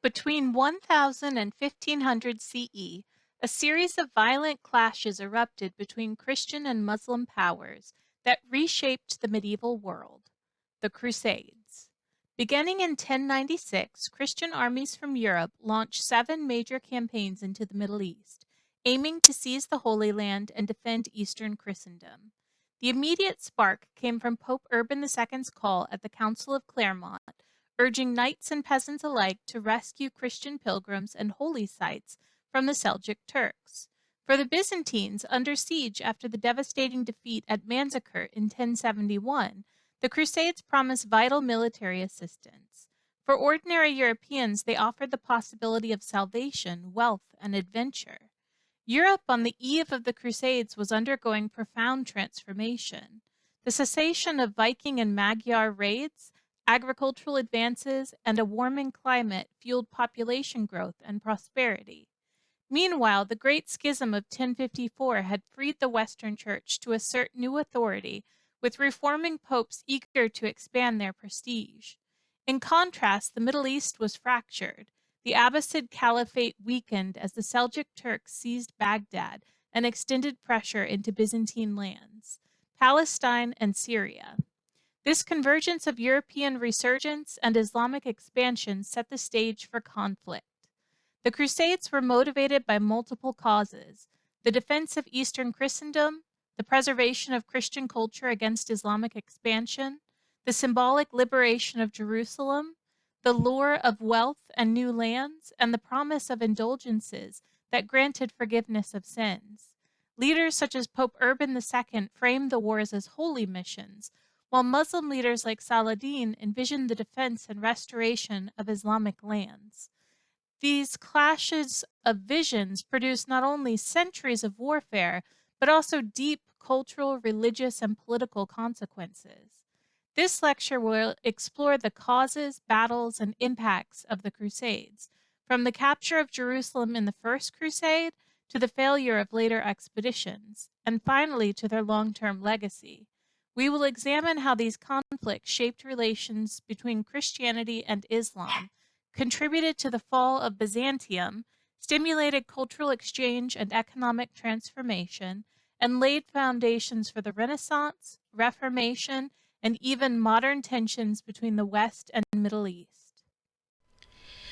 Between 1000 and 1500 CE, a series of violent clashes erupted between Christian and Muslim powers that reshaped the medieval world, the Crusades. Beginning in 1096, Christian armies from Europe launched 7 major campaigns into the Middle East, aiming to seize the Holy Land and defend Eastern Christendom. The immediate spark came from Pope Urban II's call at the Council of Clermont, urging knights and peasants alike to rescue Christian pilgrims and holy sites from the Seljuk Turks. For the Byzantines, under siege after the devastating defeat at Manzikert in 1071, the Crusades promised vital military assistance. For ordinary Europeans, they offered the possibility of salvation, wealth, and adventure. Europe on the eve of the Crusades was undergoing profound transformation. The cessation of Viking and Magyar raids, agricultural advances, and a warming climate fueled population growth and prosperity. Meanwhile, the Great Schism of 1054 had freed the Western Church to assert new authority, with reforming popes eager to expand their prestige. In contrast, the Middle East was fractured. The Abbasid Caliphate weakened as the Seljuk Turks seized Baghdad and extended pressure into Byzantine lands, Palestine, and Syria. This convergence of European resurgence and Islamic expansion set the stage for conflict. The Crusades were motivated by multiple causes: the defense of Eastern Christendom, the preservation of Christian culture against Islamic expansion, the symbolic liberation of Jerusalem, the lure of wealth and new lands, and the promise of indulgences that granted forgiveness of sins. Leaders such as Pope Urban II framed the wars as holy missions, while Muslim leaders like Saladin envisioned the defense and restoration of Islamic lands. These clashes of visions produced not only centuries of warfare, but also deep cultural, religious, and political consequences. This lecture will explore the causes, battles, and impacts of the Crusades, from the capture of Jerusalem in the First Crusade to the failure of later expeditions, and finally to their long-term legacy. We will examine how these conflicts shaped relations between Christianity and Islam, contributed to the fall of Byzantium, stimulated cultural exchange and economic transformation, and laid foundations for the Renaissance, Reformation, and even modern tensions between the West and Middle East.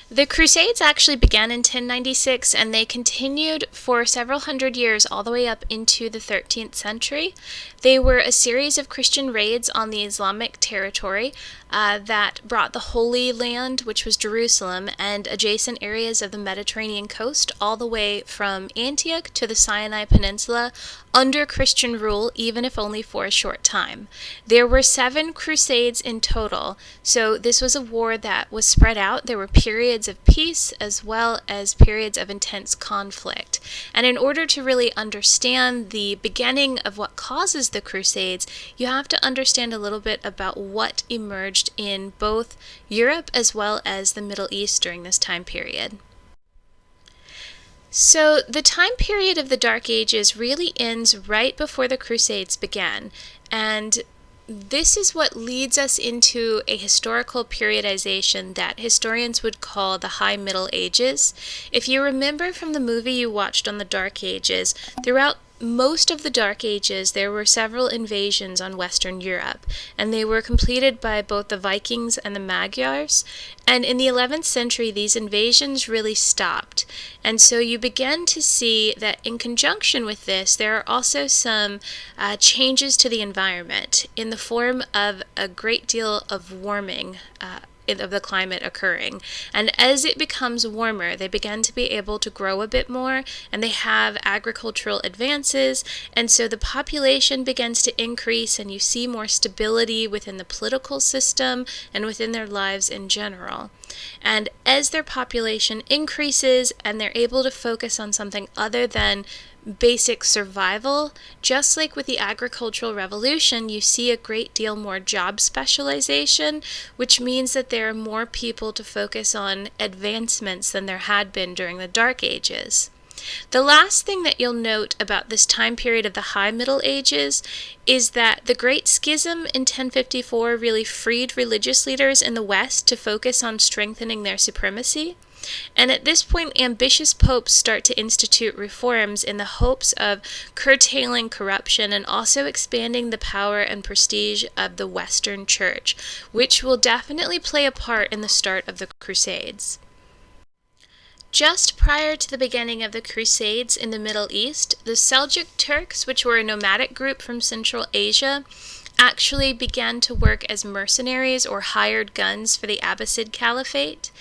The Crusades actually began in 1096, and they continued for several hundred years all the way up into the 13th century. They were a series of Christian raids on the Islamic territory that brought the Holy Land, which was Jerusalem, and adjacent areas of the Mediterranean coast all the way from Antioch to the Sinai Peninsula under Christian rule, even if only for a short time. There were 7 crusades in total, so this was a war that was spread out. There were periods of peace as well as periods of intense conflict. And in order to really understand the beginning of what causes the Crusades, you have to understand a little bit about what emerged in both Europe as well as the Middle East during this time period. So the time period of the Dark Ages really ends right before the Crusades began, and this is what leads us into a historical periodization that historians would call the High Middle Ages. If you remember from the movie you watched on the Dark Ages, throughout most of the Dark Ages, there were several invasions on Western Europe, and they were completed by both the Vikings and the Magyars. And in the 11th century, these invasions really stopped. And so you begin to see that in conjunction with this, there are also some changes to the environment in the form of a great deal of warming of the climate occurring. And as it becomes warmer, they begin to be able to grow a bit more, and they have agricultural advances, and so the population begins to increase, and you see more stability within the political system and within their lives in general. And as their population increases and they're able to focus on something other than basic survival, just like with the agricultural revolution, you see a great deal more job specialization, which means that there are more people to focus on advancements than there had been during the Dark Ages. The last thing that you'll note about this time period of the High Middle Ages is that the Great Schism in 1054 really freed religious leaders in the West to focus on strengthening their supremacy. And at this point, ambitious popes start to institute reforms in the hopes of curtailing corruption and also expanding the power and prestige of the Western Church, which will definitely play a part in the start of the Crusades. Just prior to the beginning of the Crusades in the Middle East, the Seljuk Turks, which were a nomadic group from Central Asia, actually began to work as mercenaries or hired guns for the Abbasid Caliphate.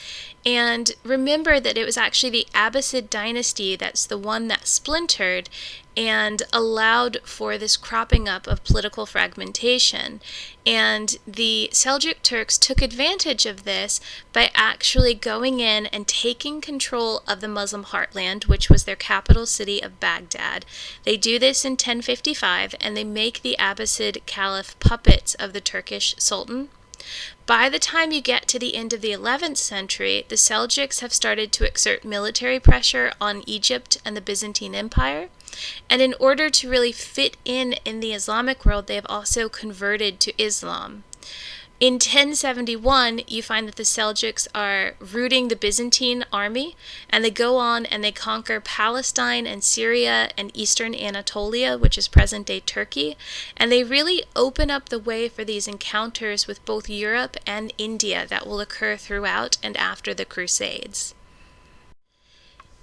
And remember that it was actually the Abbasid dynasty that's the one that splintered and allowed for this cropping up of political fragmentation. And the Seljuk Turks took advantage of this by actually going in and taking control of the Muslim heartland, which was their capital city of Baghdad. They do this in 1055, and they make the Abbasid Caliph puppets of the Turkish Sultan. By the time you get to the end of the 11th century, the Seljuks have started to exert military pressure on Egypt and the Byzantine Empire. And in order to really fit in the Islamic world, they have also converted to Islam. In 1071, you find that the Seljuks are routing the Byzantine army, and they go on and they conquer Palestine and Syria and eastern Anatolia, which is present-day Turkey, and they really open up the way for these encounters with both Europe and India that will occur throughout and after the Crusades.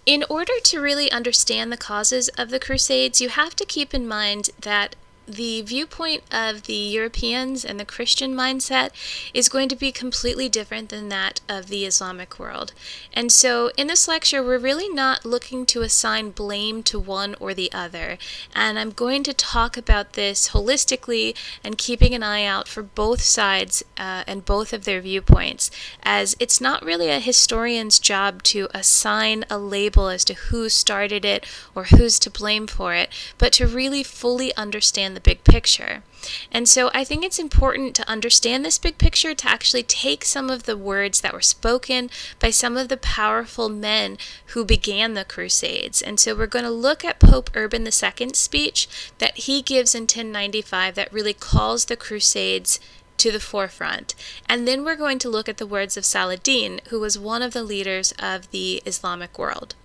In order to really understand the causes of the Crusades, you have to keep in mind that the viewpoint of the Europeans and the Christian mindset is going to be completely different than that of the Islamic world. And so in this lecture, we're really not looking to assign blame to one or the other. And I'm going to talk about this holistically and keeping an eye out for both sides and both of their viewpoints, as it's not really a historian's job to assign a label as to who started it or who's to blame for it, but to really fully understand the big picture. And so I think it's important to understand this big picture, to actually take some of the words that were spoken by some of the powerful men who began the Crusades. And so we're going to look at Pope Urban II's speech that he gives in 1095 that really calls the Crusades to the forefront. And then we're going to look at the words of Saladin, who was one of the leaders of the Islamic world.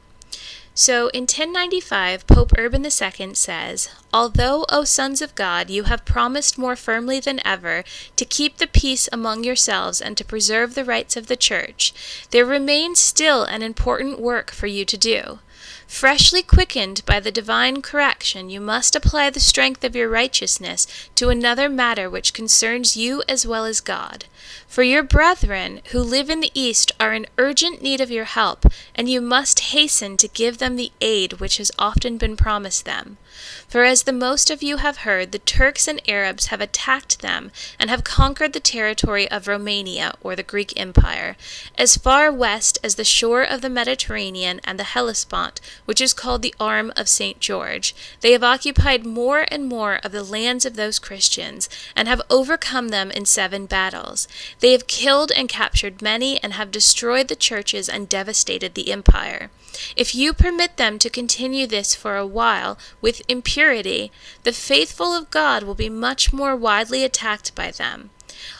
So in 1095, Pope Urban II says, "Although, O sons of God, you have promised more firmly than ever to keep the peace among yourselves and to preserve the rights of the Church, there remains still an important work for you to do. Freshly quickened by the divine correction, you must apply the strength of your righteousness to another matter which concerns you as well as God. For your brethren who live in the East are in urgent need of your help, and you must hasten to give them the aid which has often been promised them. For as the most of you have heard, the Turks and Arabs have attacked them and have conquered the territory of Romania, or the Greek Empire, as far west as the shore of the Mediterranean and the Hellespont, which is called the Arm of St. George. They have occupied more and more of the lands of those Christians, and have overcome them in 7 battles. They have killed and captured many, and have destroyed the churches and devastated the empire. If you permit them to continue this for a while with impurity, the faithful of God will be much more widely attacked by them.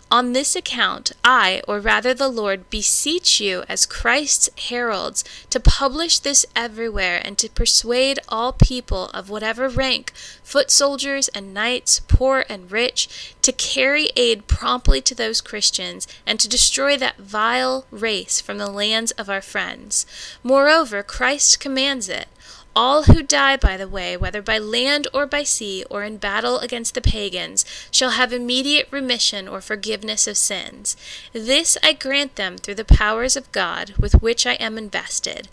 On this account, I, or rather the Lord, beseech you as Christ's heralds to publish this everywhere and to persuade all people of whatever rank, foot soldiers and knights, poor and rich, to carry aid promptly to those Christians and to destroy that vile race from the lands of our friends. Moreover, Christ commands it. All who die by the way, whether by land or by sea, or in battle against the pagans, shall have immediate remission or forgiveness of sins. This I grant them through the powers of God with which I am invested.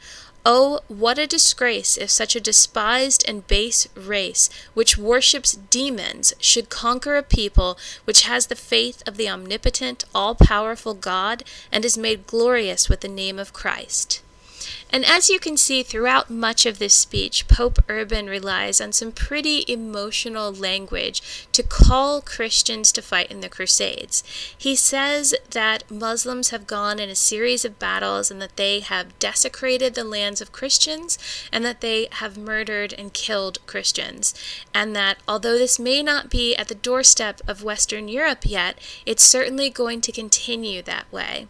Oh, what a disgrace if such a despised and base race, which worships demons, should conquer a people which has the faith of the omnipotent, all-powerful God, and is made glorious with the name of Christ. And as you can see throughout much of this speech, Pope Urban relies on some pretty emotional language to call Christians to fight in the Crusades. He says that Muslims have gone in a series of battles and that they have desecrated the lands of Christians and that they have murdered and killed Christians. And that although this may not be at the doorstep of Western Europe yet, it's certainly going to continue that way.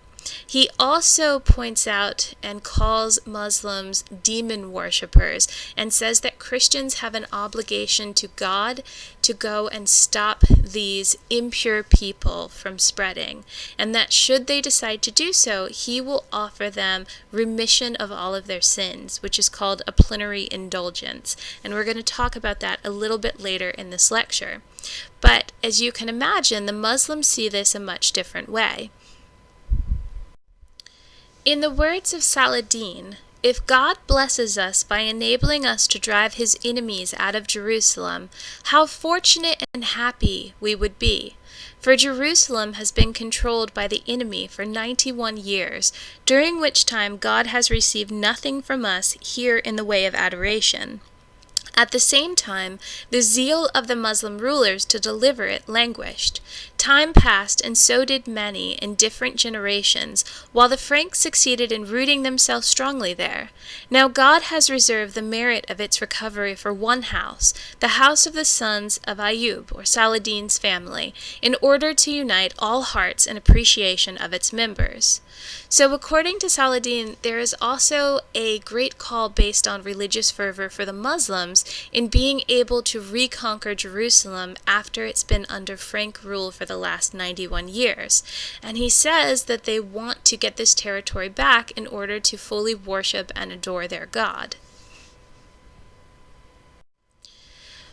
He also points out and calls Muslims demon worshippers and says that Christians have an obligation to God to go and stop these impure people from spreading, and that should they decide to do so, he will offer them remission of all of their sins, which is called a plenary indulgence. And we're going to talk about that a little bit later in this lecture. But as you can imagine, the Muslims see this a much different way. In the words of Saladin, if God blesses us by enabling us to drive his enemies out of Jerusalem, how fortunate and happy we would be. For Jerusalem has been controlled by the enemy for 91 years, during which time God has received nothing from us here in the way of adoration. At the same time, the zeal of the Muslim rulers to deliver it languished. Time passed, and so did many in different generations, while the Franks succeeded in rooting themselves strongly there. Now God has reserved the merit of its recovery for one house, the house of the sons of Ayub, or Saladin's family, in order to unite all hearts in appreciation of its members. So according to Saladin, there is also a great call based on religious fervor for the Muslims in being able to reconquer Jerusalem after it's been under Frank rule for the last 91 years. And he says that they want to get this territory back in order to fully worship and adore their God.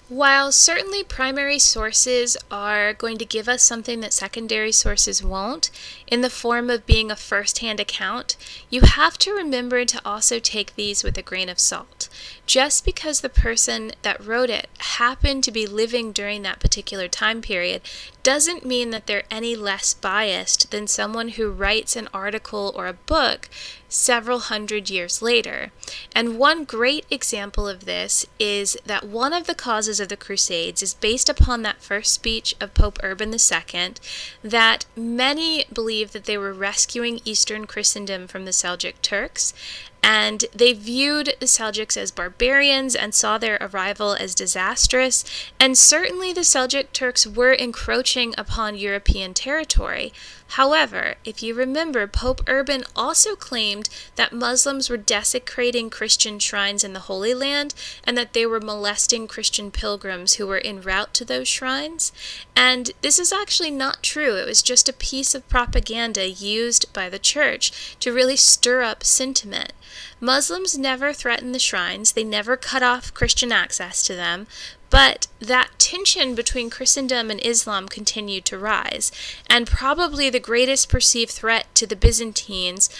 While certainly primary sources are going to give us something that secondary sources won't, in the form of being a first-hand account, you have to remember to also take these with a grain of salt. Just because the person that wrote it happened to be living during that particular time period doesn't mean that they're any less biased than someone who writes an article or a book several hundred years later. And one great example of this is that one of the causes of the Crusades is based upon that first speech of Pope Urban II, that many believe that they were rescuing Eastern Christendom from the Seljuk Turks, and they viewed the Seljuks as barbarians and saw their arrival as disastrous, and certainly the Seljuk Turks were encroaching upon European territory. However, if you remember, Pope Urban also claimed that Muslims were desecrating Christian shrines in the Holy Land and that they were molesting Christian pilgrims who were en route to those shrines. And this is actually not true. It was just a piece of propaganda used by the church to really stir up sentiment. Muslims never threatened the shrines. They never cut off Christian access to them. But that tension between Christendom and Islam continued to rise, and probably the greatest perceived threat to the Byzantines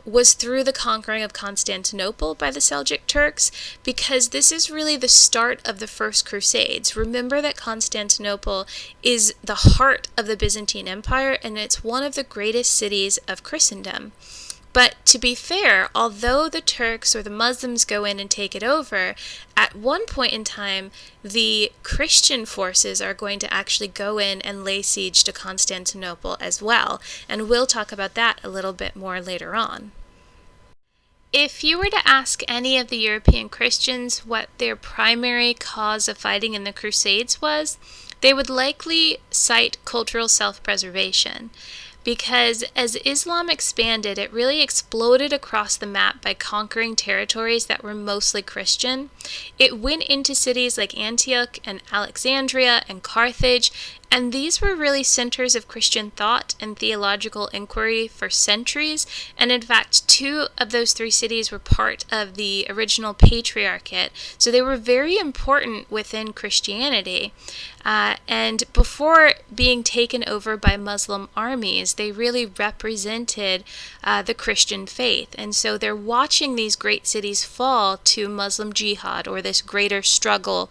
was through the conquering of Constantinople by the Seljuk Turks, because this is really the start of the First Crusades. Remember that Constantinople is the heart of the Byzantine Empire, and it's one of the greatest cities of Christendom. But to be fair, although the Turks or the Muslims go in and take it over, at one point in time, the Christian forces are going to actually go in and lay siege to Constantinople as well. And we'll talk about that a little bit more later on. If you were to ask any of the European Christians what their primary cause of fighting in the Crusades was, they would likely cite cultural self-preservation. Because as Islam expanded, it really exploded across the map by conquering territories that were mostly Christian. It went into cities like Antioch and Alexandria and Carthage, and these were really centers of Christian thought and theological inquiry for centuries, and in fact, 2 of those 3 cities were part of the original patriarchate, so they were very important within Christianity. And before being taken over by Muslim armies, they really represented the Christian faith. And so they're watching these great cities fall to Muslim jihad, or this greater struggle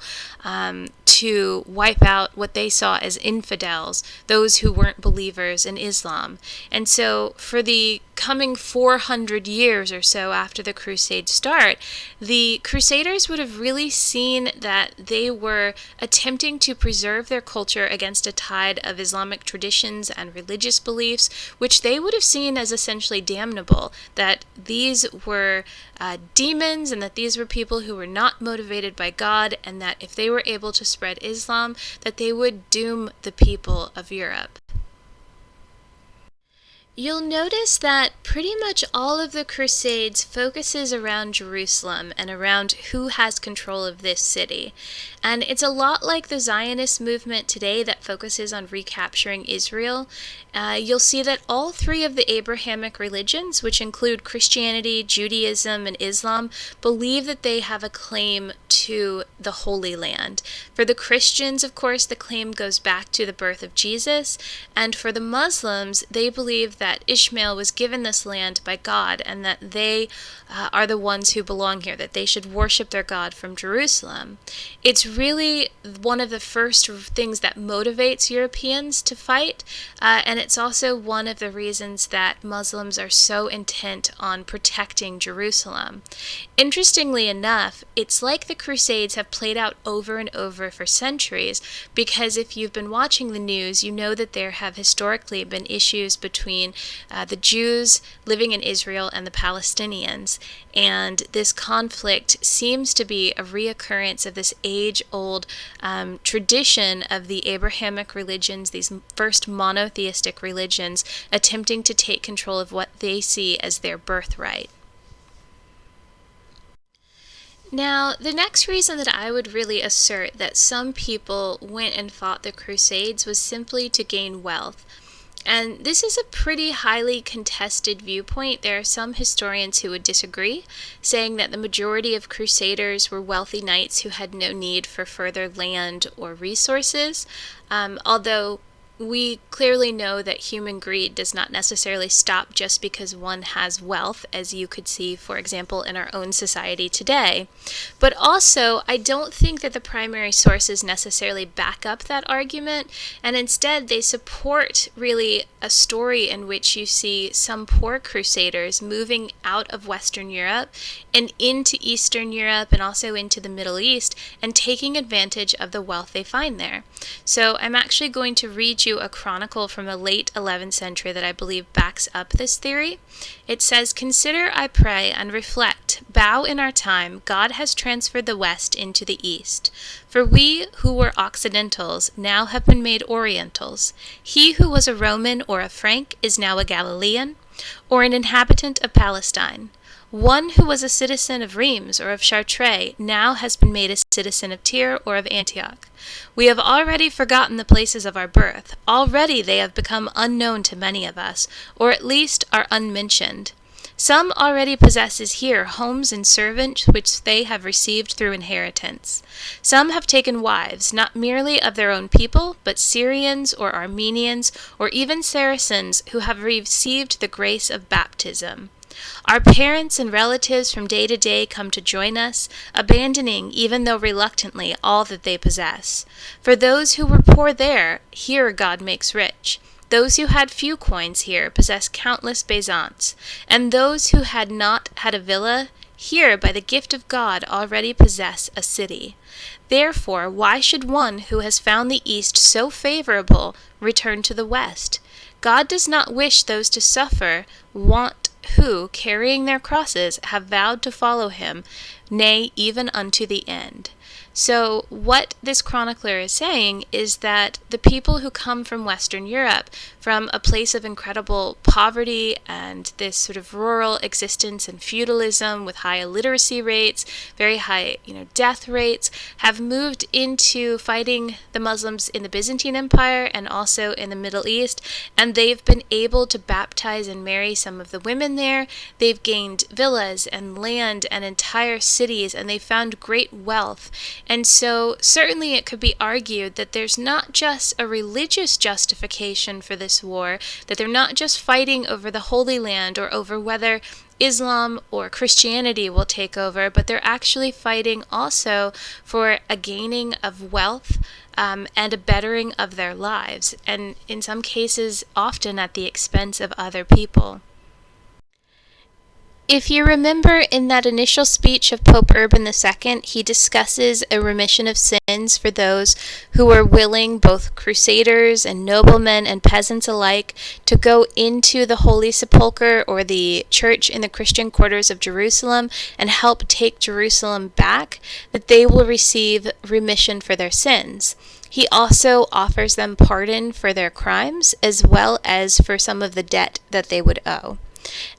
to wipe out what they saw as infidels, those who weren't believers in Islam. And so for the coming 400 years or so after the Crusades start, the Crusaders would have really seen that they were attempting to preserve their culture against a tide of Islamic traditions and religious beliefs, which they would have seen as essentially damnable, that these were demons and that these were people who were not motivated by God, and that if they were able to spread Islam, that they would doom the people of Europe. You'll notice that pretty much all of the Crusades focuses around Jerusalem and around who has control of this city. And it's a lot like the Zionist movement today that focuses on recapturing Israel. You'll see that all three of the Abrahamic religions, which include Christianity, Judaism, and Islam, believe that they have a claim to the Holy Land. For the Christians, of course, the claim goes back to the birth of Jesus. And for the Muslims, they believe that Ishmael was given this land by God and that they are the ones who belong here, that they should worship their God from Jerusalem. It's really one of the first things that motivates Europeans to fight, and it's also one of the reasons that Muslims are so intent on protecting Jerusalem. Interestingly enough, it's like the Crusades have played out over and over for centuries, because if you've been watching the news, you know that there have historically been issues between the Jews living in Israel and the Palestinians, and this conflict seems to be a reoccurrence of this age-old tradition of the Abrahamic religions, these first monotheistic religions, attempting to take control of what they see as their birthright. Now, the next reason that I would really assert that some people went and fought the Crusades was simply to gain wealth. And this is a pretty highly contested viewpoint. There are some historians who would disagree, saying that the majority of crusaders were wealthy knights who had no need for further land or resources, although we clearly know that human greed does not necessarily stop just because one has wealth, as you could see, for example, in our own society today. But also, I don't think that the primary sources necessarily back up that argument, and instead they support really a story in which you see some poor crusaders moving out of Western Europe and into Eastern Europe and also into the Middle East and taking advantage of the wealth they find there. So I'm actually going to read you a chronicle from the late 11th century that I believe backs up this theory. It says, "Consider, I pray, and reflect, bow in our time, God has transferred the West into the East. For we who were Occidentals now have been made Orientals. He who was a Roman or a Frank is now a Galilean, or an inhabitant of Palestine. One who was a citizen of Rheims or of Chartres now has been made a citizen of Tyre or of Antioch. We have already forgotten the places of our birth. Already they have become unknown to many of us, or at least are unmentioned. Some already possesses here homes and servants which they have received through inheritance. Some have taken wives, not merely of their own people, but Syrians or Armenians, or even Saracens who have received the grace of baptism. Our parents and relatives from day to day come to join us, abandoning, even though reluctantly, all that they possess. For those who were poor there, here God makes rich. Those who had few coins here possess countless bezants, and those who had not had a villa, here by the gift of God already possess a city. Therefore, why should one who has found the East so favorable return to the West? God does not wish those to suffer want who, carrying their crosses, have vowed to follow him, nay, even unto the end." So what this chronicler is saying is that the people who come from Western Europe, from a place of incredible poverty and this sort of rural existence and feudalism with high illiteracy rates, very high, death rates, have moved into fighting the Muslims in the Byzantine Empire and also in the Middle East, and they've been able to baptize and marry some of the women there. They've gained villas and land and entire cities, and they found great wealth. And so certainly it could be argued that there's not just a religious justification for this war, that they're not just fighting over the Holy Land or over whether Islam or Christianity will take over, but they're actually fighting also for a gaining of wealth and a bettering of their lives, and in some cases often at the expense of other people. If you remember in that initial speech of Pope Urban II, he discusses a remission of sins for those who were willing, both crusaders and noblemen and peasants alike, to go into the Holy Sepulchre or the church in the Christian quarters of Jerusalem and help take Jerusalem back, that they will receive remission for their sins. He also offers them pardon for their crimes as well as for some of the debt that they would owe.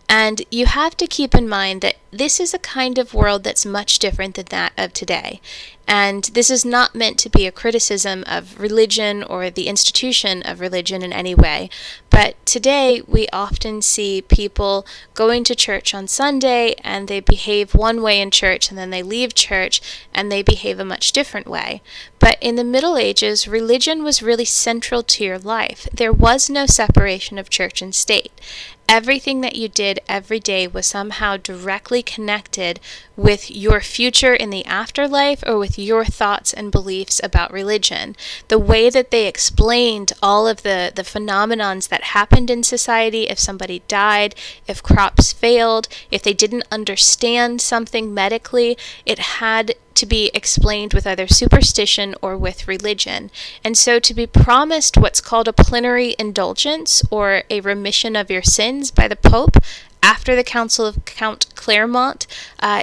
And you have to keep in mind that this is a kind of world that's much different than that of today. And this is not meant to be a criticism of religion or the institution of religion in any way. But today we often see people going to church on Sunday and they behave one way in church, and then they leave church and they behave a much different way. But in the Middle Ages, religion was really central to your life. There was no separation of church and state. Everything that you did every day was somehow directly connected with your future in the afterlife or with your thoughts and beliefs about religion. The way that they explained all of the phenomenons that happened in society, if somebody died, if crops failed, if they didn't understand something medically, it had to be explained with either superstition or with religion. And so to be promised what's called a plenary indulgence, or a remission of your sins by the Pope, after the Council of Count Clermont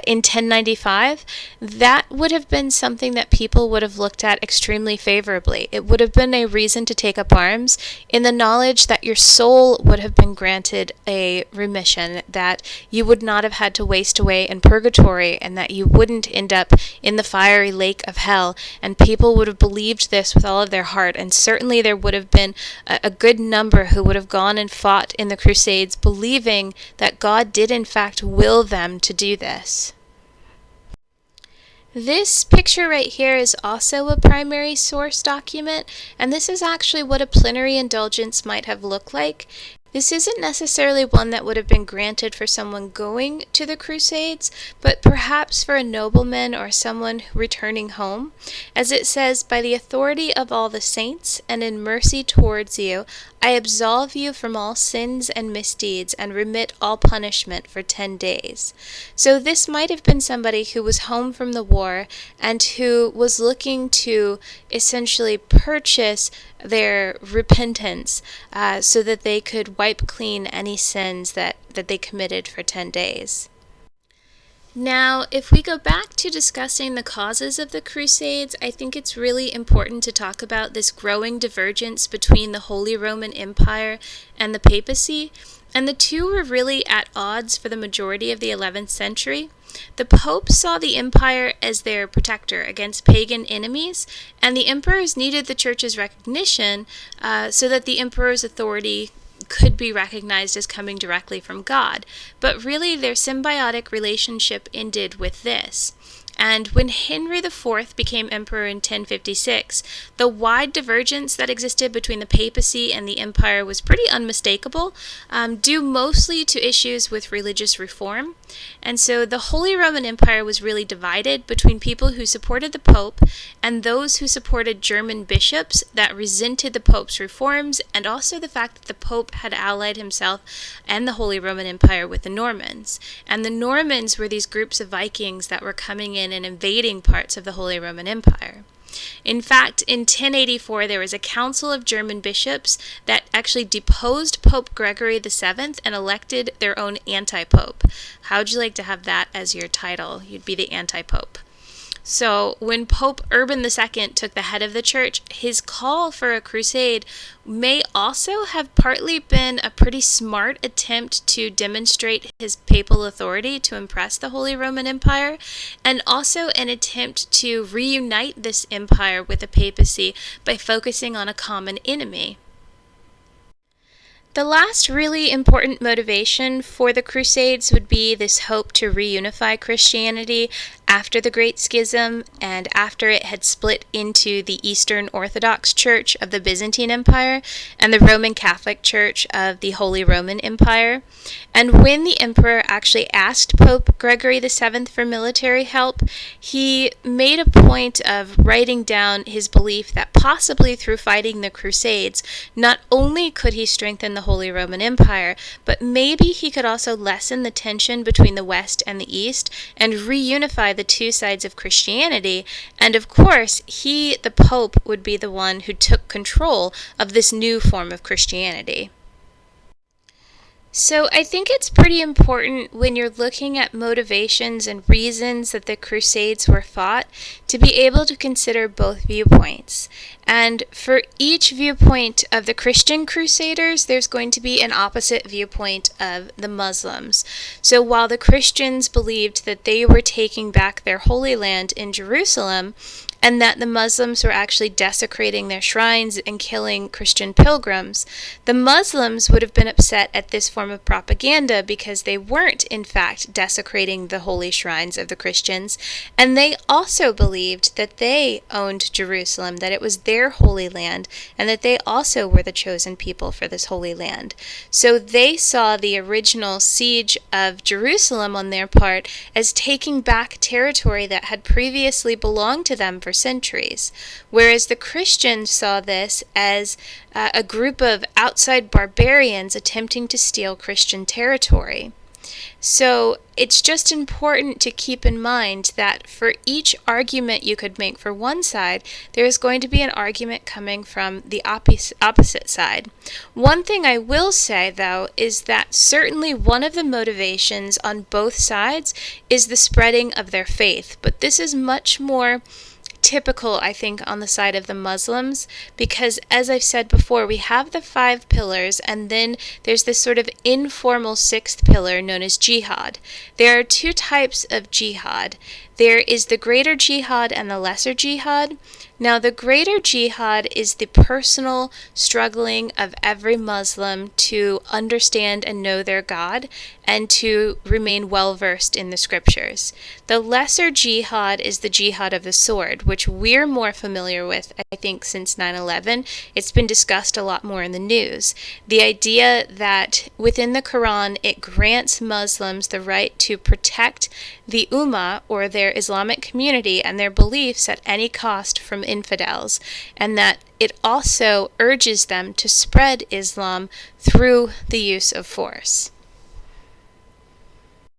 in 1095, that would have been something that people would have looked at extremely favorably. It would have been a reason to take up arms in the knowledge that your soul would have been granted a remission, that you would not have had to waste away in purgatory, and that you wouldn't end up in the fiery lake of hell. And people would have believed this with all of their heart, and certainly there would have been a good number who would have gone and fought in the Crusades believing that God did in fact will them to do this. This picture right here is also a primary source document, and this is actually what a plenary indulgence might have looked like. This isn't necessarily one that would have been granted for someone going to the Crusades, but perhaps for a nobleman or someone returning home. As it says, "By the authority of all the saints, and in mercy towards you, I absolve you from all sins and misdeeds, and remit all punishment for 10 days. So this might have been somebody who was home from the war and who was looking to essentially purchase their repentance so that they could wipe clean any sins that they committed for 10 days. Now, if we go back to discussing the causes of the Crusades, I think it's really important to talk about this growing divergence between the Holy Roman Empire and the papacy, and the two were really at odds for the majority of the 11th century. The Pope saw the empire as their protector against pagan enemies, and the emperors needed the church's recognition so that the emperor's authority could be recognized as coming directly from God. But really, their symbiotic relationship ended with this. And when Henry IV became emperor in 1056, the wide divergence that existed between the papacy and the empire was pretty unmistakable, due mostly to issues with religious reform. And so the Holy Roman Empire was really divided between people who supported the Pope and those who supported German bishops that resented the Pope's reforms, and also the fact that the Pope had allied himself and the Holy Roman Empire with the Normans. And the Normans were these groups of Vikings that were coming in and invading parts of the Holy Roman Empire. In fact, in 1084, there was a council of German bishops that actually deposed Pope Gregory VII and elected their own anti-pope. How would you like to have that as your title? You'd be the anti-pope. So when Pope Urban II took the head of the church, his call for a crusade may also have partly been a pretty smart attempt to demonstrate his papal authority to impress the Holy Roman Empire, and also an attempt to reunite this empire with the papacy by focusing on a common enemy. The last really important motivation for the Crusades would be this hope to reunify Christianity after the Great Schism and after it had split into the Eastern Orthodox Church of the Byzantine Empire and the Roman Catholic Church of the Holy Roman Empire. And when the emperor actually asked Pope Gregory VII for military help, he made a point of writing down his belief that possibly through fighting the Crusades, not only could he strengthen the Holy Roman Empire, but maybe he could also lessen the tension between the West and the East and reunify the two sides of Christianity. And of course, he, the Pope, would be the one who took control of this new form of Christianity. So I think it's pretty important when you're looking at motivations and reasons that the Crusades were fought to be able to consider both viewpoints. And for each viewpoint of the Christian Crusaders, there's going to be an opposite viewpoint of the Muslims. So while the Christians believed that they were taking back their Holy Land in Jerusalem, and that the Muslims were actually desecrating their shrines and killing Christian pilgrims, the Muslims would have been upset at this form of propaganda because they weren't, in fact, desecrating the holy shrines of the Christians, and they also believed that they owned Jerusalem, that it was their holy land, and that they also were the chosen people for this holy land. So they saw the original siege of Jerusalem on their part as taking back territory that had previously belonged to them for centuries, whereas the Christians saw this as a group of outside barbarians attempting to steal Christian territory. So it's just important to keep in mind that for each argument you could make for one side, there is going to be an argument coming from the opposite side. One thing I will say, though, is that certainly one of the motivations on both sides is the spreading of their faith, but this is much more typical, I think, on the side of the Muslims, because as I've said before, we have the 5 pillars, and then there's this sort of informal 6th pillar known as jihad. There are 2 types of jihad. There is the greater jihad and the lesser jihad. Now, the greater jihad is the personal struggling of every Muslim to understand and know their God and to remain well-versed in the scriptures. The lesser jihad is the jihad of the sword, which we're more familiar with, I think, since 9/11. It's been discussed a lot more in the news. The idea that within the Quran, it grants Muslims the right to protect the Ummah, or their Islamic community, and their beliefs at any cost from infidels, and that it also urges them to spread Islam through the use of force.